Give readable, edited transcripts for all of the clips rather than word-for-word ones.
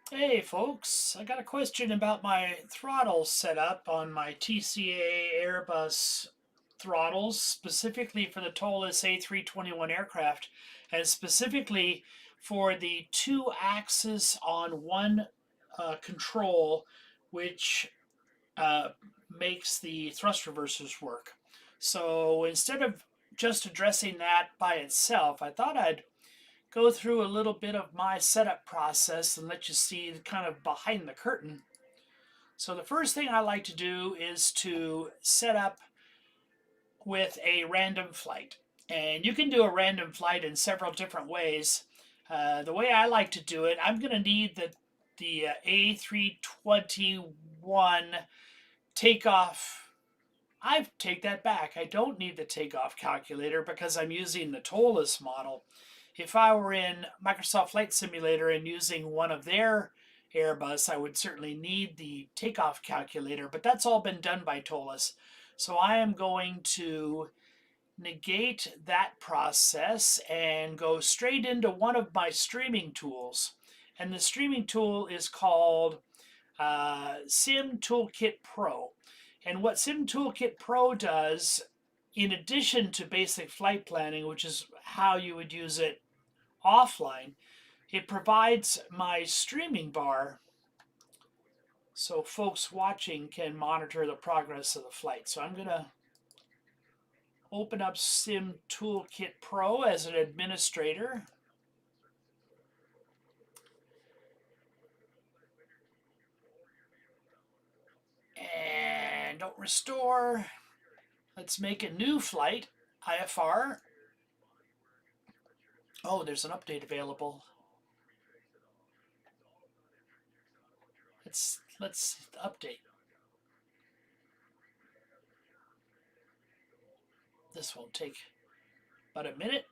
Hey folks, I got a question about my throttle setup on my TCA Airbus throttles, specifically for the Toliss A321 aircraft, and specifically for the two axes on one control, which uh, makes the thrust reversers work. So instead of just addressing that by itself, I thought I'd go through a little bit of my setup process and let you see kind of behind the curtain. So the first thing I like to do is to set up with a random flight. And you can do a random flight in several different ways. The way I like to do it, I'm going to need the A321 takeoff. I take that back. I don't need the takeoff calculator because I'm using the Toliss model. If I were in Microsoft Flight Simulator and using one of their Airbus, I would certainly need the takeoff calculator, but that's all been done by Toliss. So I am going to negate that process and go straight into one of my streaming tools. And the streaming tool is called SimToolKitPro. And what SimToolKitPro does, in addition to basic flight planning, which is how you would use it offline, it provides my streaming bar so folks watching can monitor the progress of the flight. So I'm going to open up SimToolKitPro as an administrator. And don't restore. Let's make a new flight, IFR. Oh, there's an update available. Let's update. This won't take about a minute.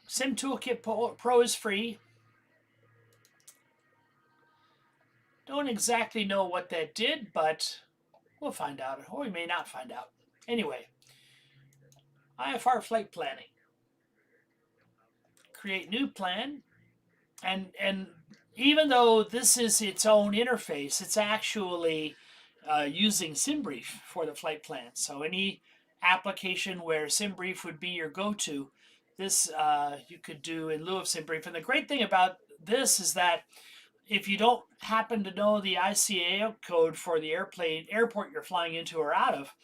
SimToolKit Pro is free. Don't exactly know what that did, but we'll find out, or we may not find out. Anyway, IFR flight planning. Create new plan, and even though this is its own interface, it's actually using SimBrief for the flight plan. So any application where SimBrief would be your go-to, this you could do in lieu of SimBrief. And the great thing about this is that if you don't happen to know the ICAO code for the airport you're flying into or out of,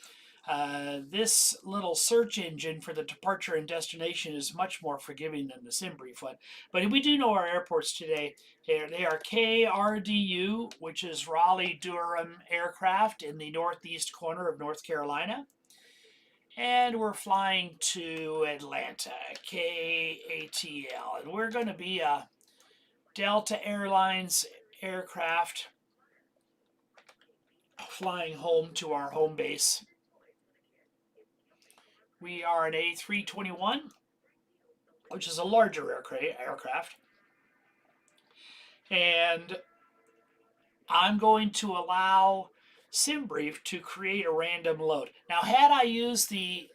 this little search engine for the departure and destination is much more forgiving than the SimBrief one. But we do know our airports today. They are KRDU, which is Raleigh-Durham Aircraft in the northeast corner of North Carolina. And we're flying to Atlanta, KATL. And we're going to be a Delta Airlines aircraft flying home to our home base. We are an A321, which is a larger aircraft. And I'm going to allow SimBrief to create a random load. Now, had I used the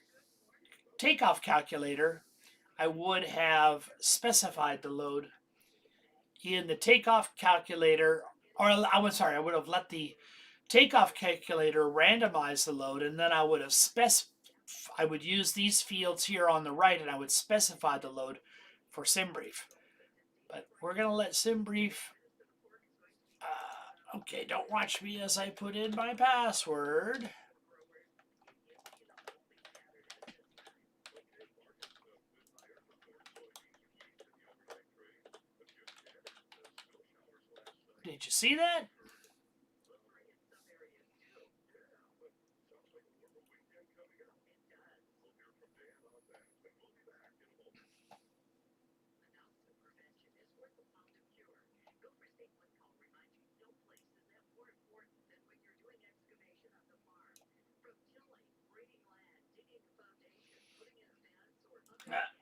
takeoff calculator, I would have specified the load in the takeoff calculator, or I'm sorry, I would have let the takeoff calculator randomize the load, and then I would have I would use these fields here on the right, and I would specify the load for SimBrief. But we're going to let SimBrief. Okay, don't watch me as I put in my password. Did you see that?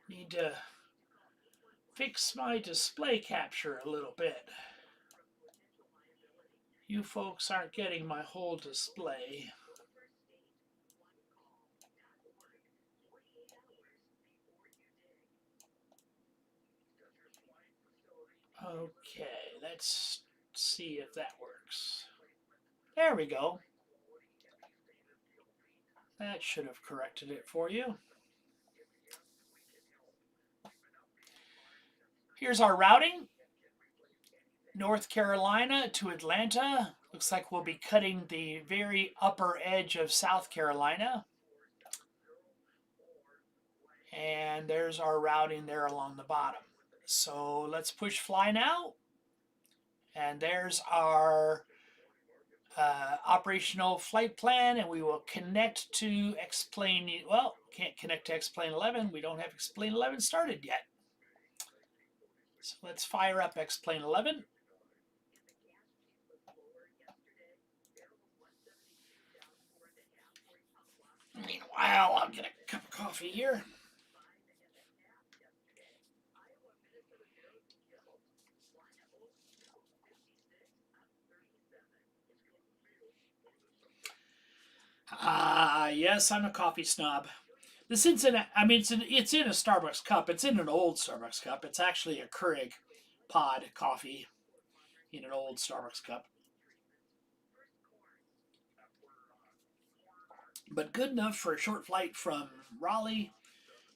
Need to fix my display capture a little bit. You folks aren't getting my whole display. Okay, let's see if that works. There we go. That should have corrected it for you. Here's our routing. North Carolina to Atlanta. Looks like we'll be cutting the very upper edge of South Carolina. And there's our routing there along the bottom. So let's push fly now. And there's our operational flight plan, and we will connect to X-Plane. Well, can't connect to X-Plane 11. We don't have X-Plane 11 started yet. So let's fire up X-Plane 11. Meanwhile, I'll get a cup of coffee here. Yes, I'm a coffee snob. This is in it's in a Starbucks cup. It's in an old Starbucks cup. It's actually a Keurig pod coffee in an old Starbucks cup. But good enough for a short flight from Raleigh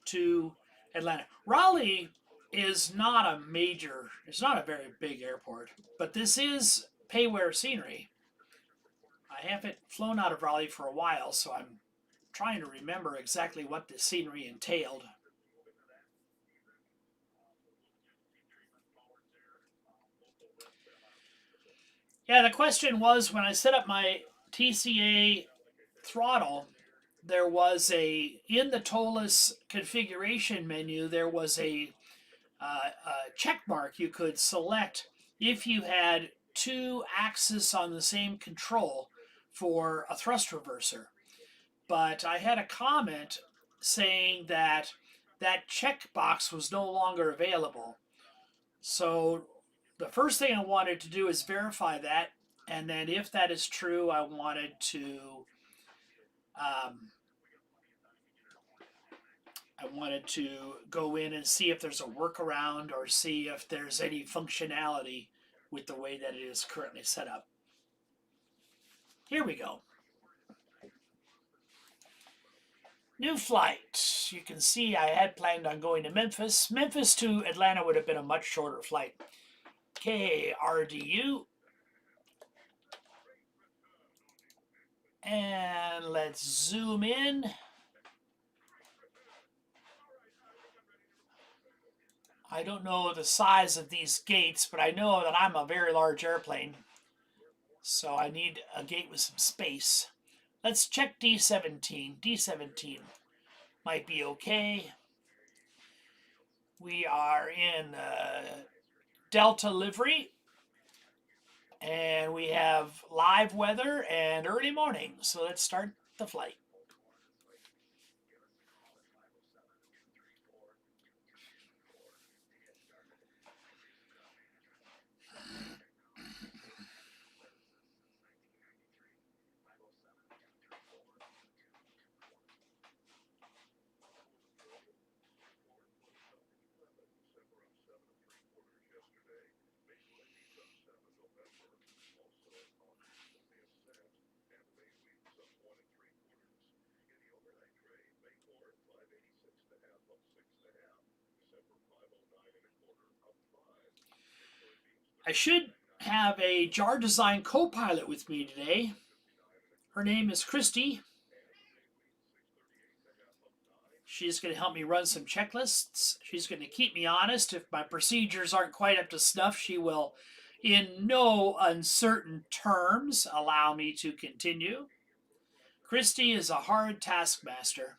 to Atlanta. Raleigh is not a major, it's not a very big airport, but this is pay-where scenery. I haven't flown out of Raleigh for a while, so I'm trying to remember exactly what the scenery entailed. Yeah, the question was when I set up my TCA throttle, there was in the Toliss configuration menu, there was a check mark you could select if you had two axes on the same control for a thrust reverser. But I had a comment saying that that checkbox was no longer available. So the first thing I wanted to do is verify that, and then if that is true, I wanted to um, go in and see if there's a workaround or see if there's any functionality with the way that it is currently set up. Here we go. New flight. You can see I had planned on going to Memphis. Memphis to Atlanta would have been a much shorter flight. KRDU. And let's zoom in. I don't know the size of these gates, but I know that I'm a very large airplane. So I need a gate with some space. Let's check D17. D17 might be okay. We are in Delta livery. And we have live weather and early morning. So let's start the flight. I should have a jar design co-pilot with me today. Her name is Christy. She's going to help me run some checklists. She's going to keep me honest. If my procedures aren't quite up to snuff, she will, in no uncertain terms, allow me to continue. Christy is a hard taskmaster.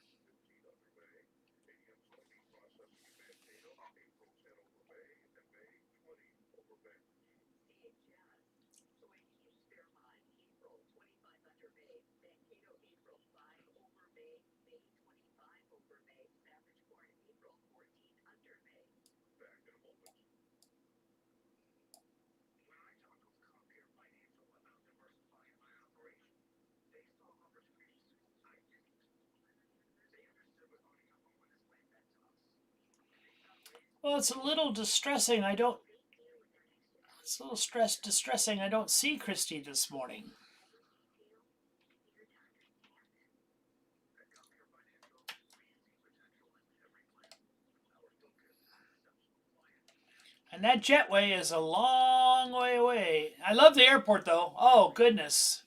Well, it's a little distressing. It's a little distressing. I don't see Christy this morning. And that jetway is a long way away. I love the airport though. Oh, goodness.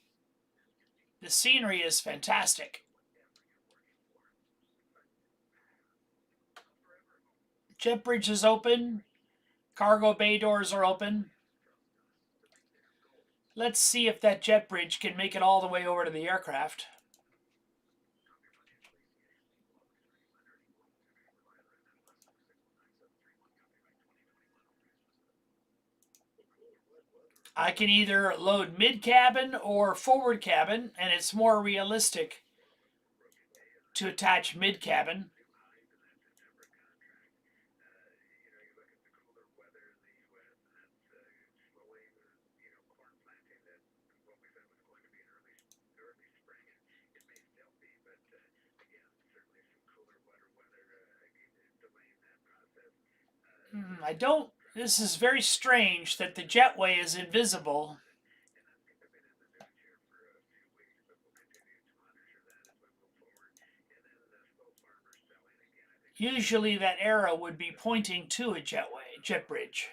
The scenery is fantastic. Jet bridge is open. Cargo bay doors are open. Let's see if that jet bridge can make it all the way over to the aircraft. I can either load mid-cabin or forward cabin, and it's more realistic to attach mid-cabin. I don't. This is very strange that the jetway is invisible. Usually that arrow would be pointing to a jet bridge.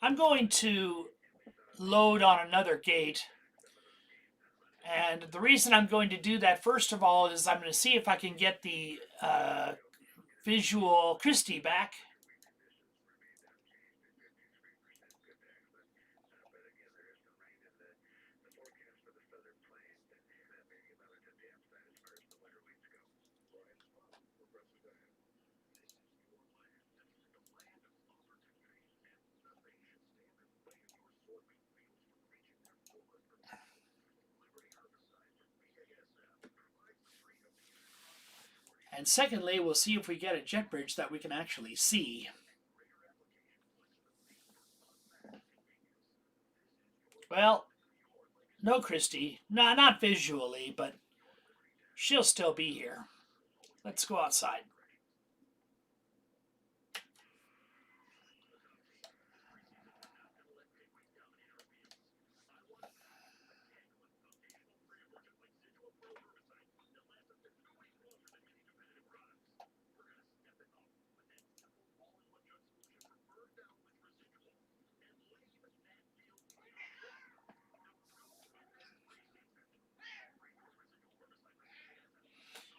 I'm going to load on another gate. And the reason I'm going to do that, first of all, is I'm going to see if I can get the visual Christie back. And secondly, we'll see if we get a jet bridge that we can actually see. Well, no Christy. No, not visually, but she'll still be here. Let's go outside.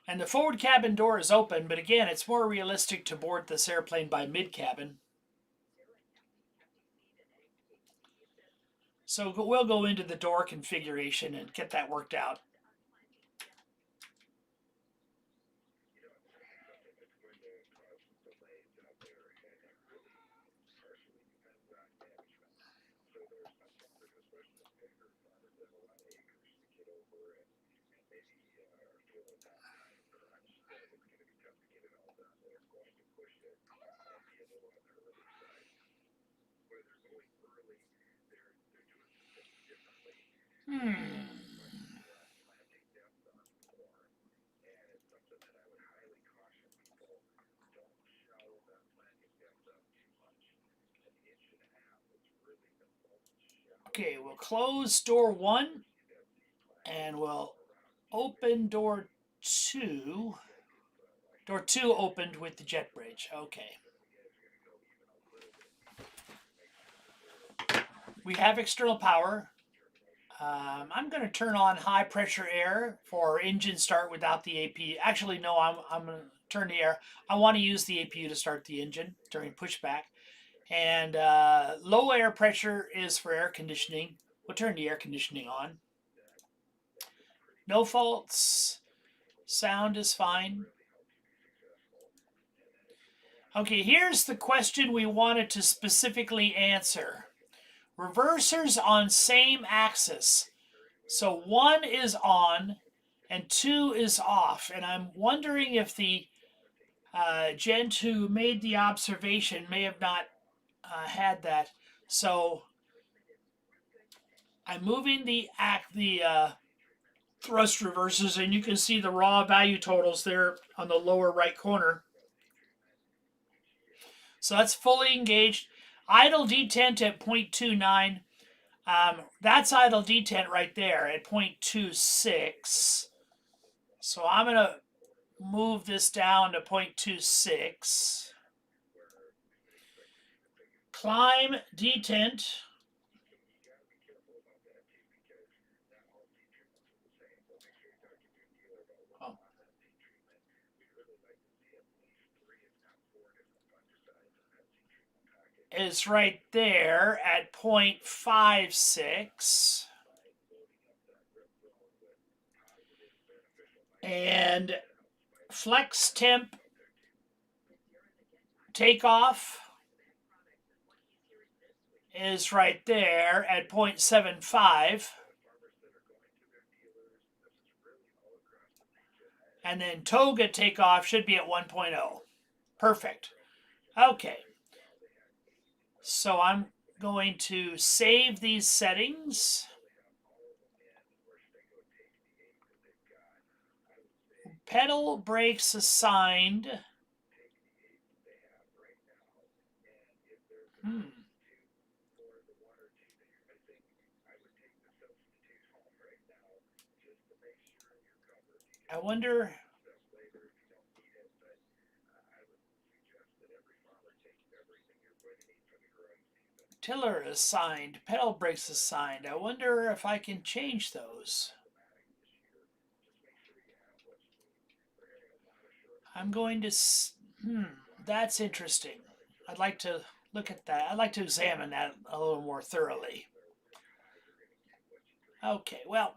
And the forward cabin door is open, but again, it's more realistic to board this airplane by mid-cabin. So we'll go into the door configuration and get that worked out. Okay, we'll close door 1 and we'll open door 2. Door 2 opened with the jet bridge. Okay. We have external power. I'm going to turn on high pressure air for engine start without the APU. Actually, no, I'm going to turn the air. I want to use the APU to start the engine during pushback. And low air pressure is for air conditioning. We'll turn the air conditioning on. No faults. Sound is fine. Okay, here's the question we wanted to specifically answer. Reversers on same axis. So 1 is on and 2 is off. And I'm wondering if the gent who made the observation may have not had that. So I'm moving the thrust reverses, and you can see the raw value totals there on the lower right corner. So that's fully engaged. Idle detent at 0.29. That's idle detent right there at 0.26. So I'm going to move this down to 0.26. Climb detent. Oh. Is right there at 0.56. And flex temp takeoff is right there at 0.75. And then toga takeoff should be at 1.0. Perfect. Okay. So I'm going to save these settings. Pedal brakes assigned. I wonder. Tiller assigned, pedal brakes assigned. I wonder if I can change those. I'm going to, that's interesting. I'd like to look at that. I'd like to examine that a little more thoroughly. Okay, well.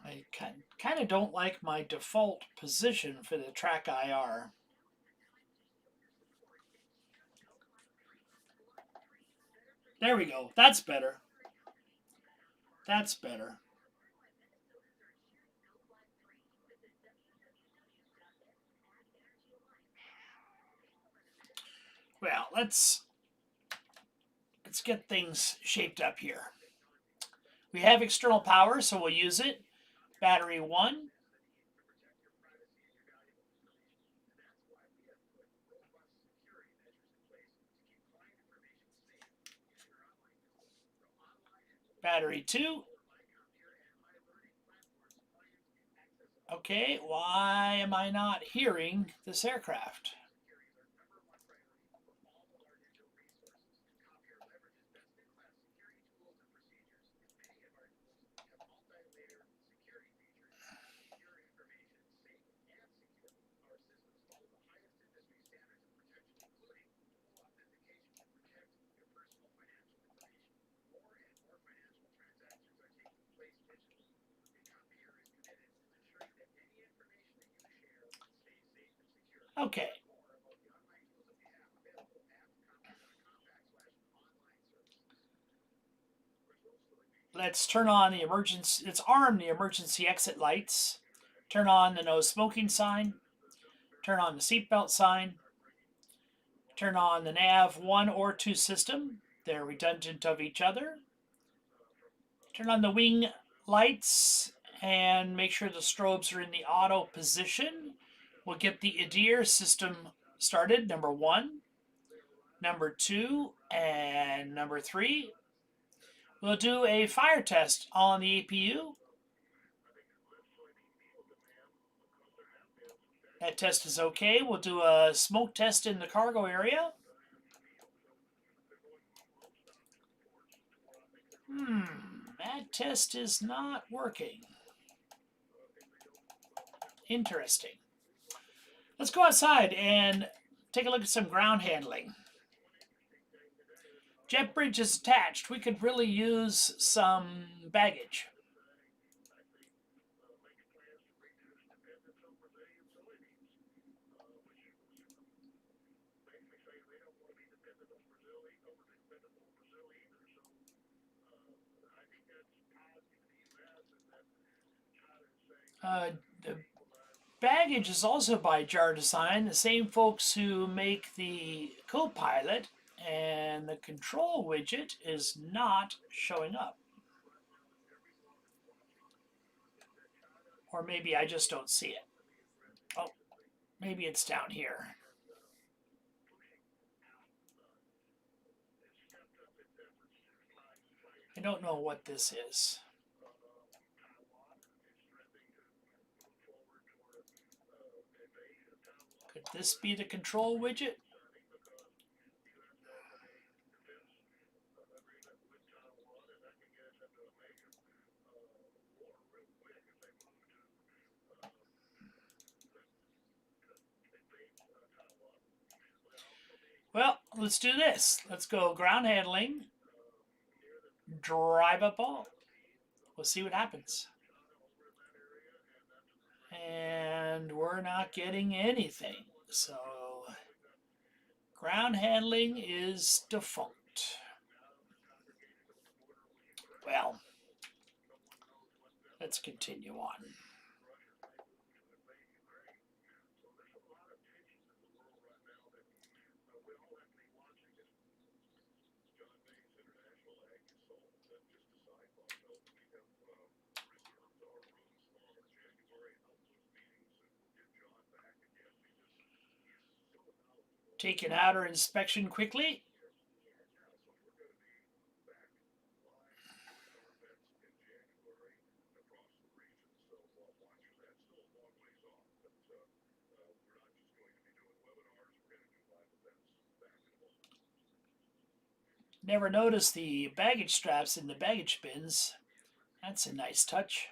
I kind of don't like my default position for the TrackIR. There we go. That's better. That's better. Well, let's get things shaped up here. We have external power, so we'll use it. Battery 1. Battery 2. Okay, why am I not hearing this aircraft? Okay. Let's turn on the emergency, let's arm the emergency exit lights. Turn on the no smoking sign. Turn on the seatbelt sign. Turn on the nav 1 or 2 system. They're redundant of each other. Turn on the wing lights and make sure the strobes are in the auto position. We'll get the ADIR system started, number 1, number 2, and number 3. We'll do a fire test on the APU. That test is okay. We'll do a smoke test in the cargo area. That test is not working. Interesting. Let's go outside and take a look at some ground handling. Jet bridge is attached. We could really use some baggage. The baggage is also by Jar Design, the same folks who make the Copilot, and the control widget is not showing up. Or maybe I just don't see it. Oh, maybe it's down here. I don't know what this is. Could this be the control widget? Well, let's do this. Let's go ground handling, drive up ball. We'll see what happens. And we're not getting anything. So ground handling is default. Well, let's continue on. Take an outer inspection quickly. Never noticed the baggage straps in the baggage bins. That's a nice touch.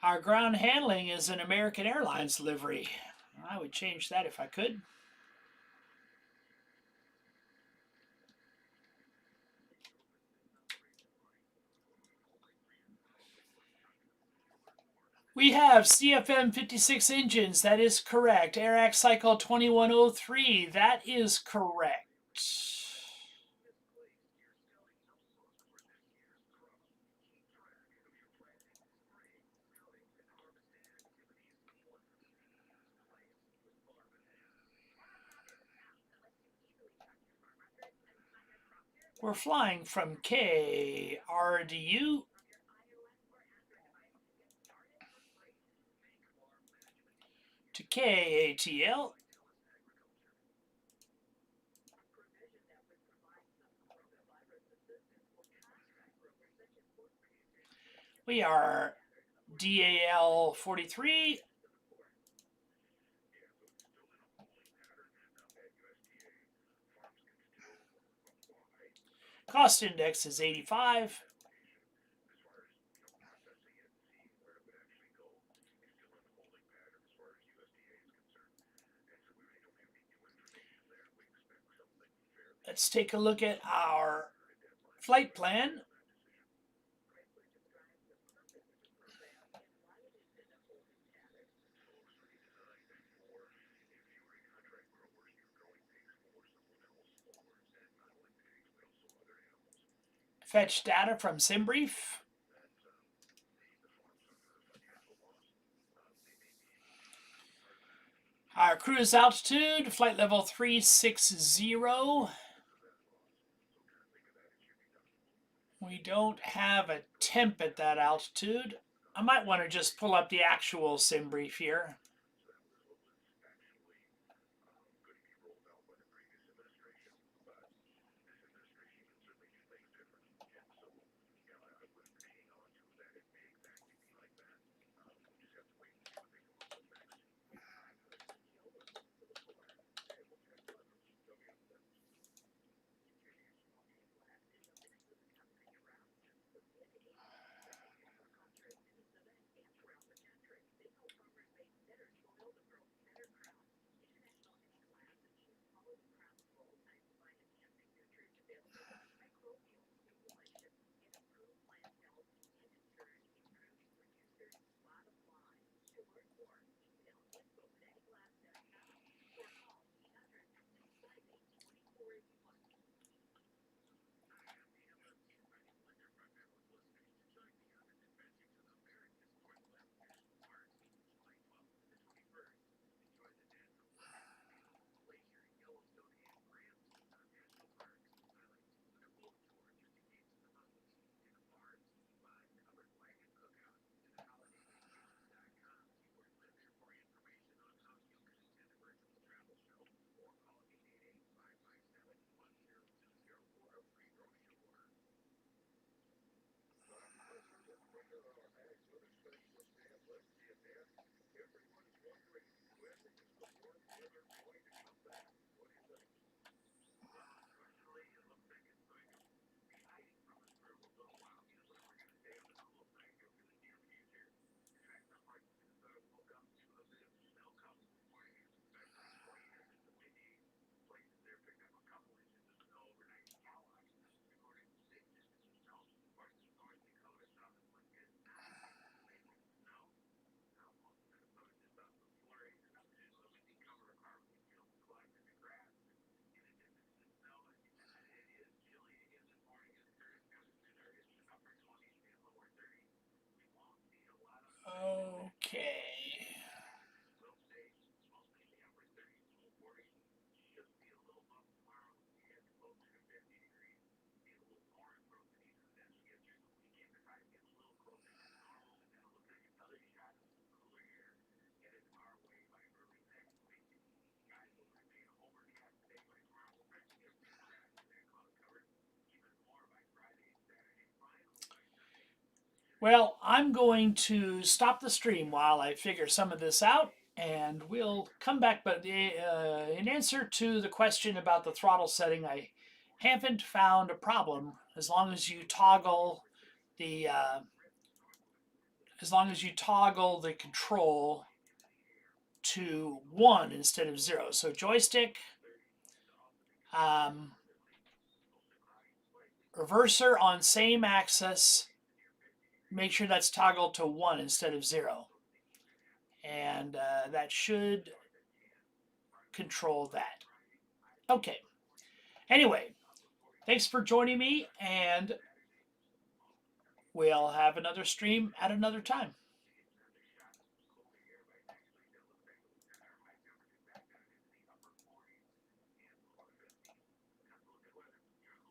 Our ground handling is an American Airlines livery. I would change that if I could. We have CFM 56 engines. That is correct. AirAct cycle 2103. That is correct. We're flying from KRDU to KATL. We are DAL 43. Cost index is 85. Let's take a look at our flight plan. Fetch data from SimBrief. Our cruise altitude, flight level 360. We don't have a temp at that altitude. I might want to just pull up the actual SimBrief here. Okay. Well, I'm going to stop the stream while I figure some of this out, and we'll come back. But in answer to the question about the throttle setting, I haven't found a problem as long as you toggle the control to 1 instead of 0. So joystick, um, reverser on same axis, make sure that's toggled to 1 instead of 0. And that should control that. Okay. Anyway, thanks for joining me, and we'll have another stream at another time.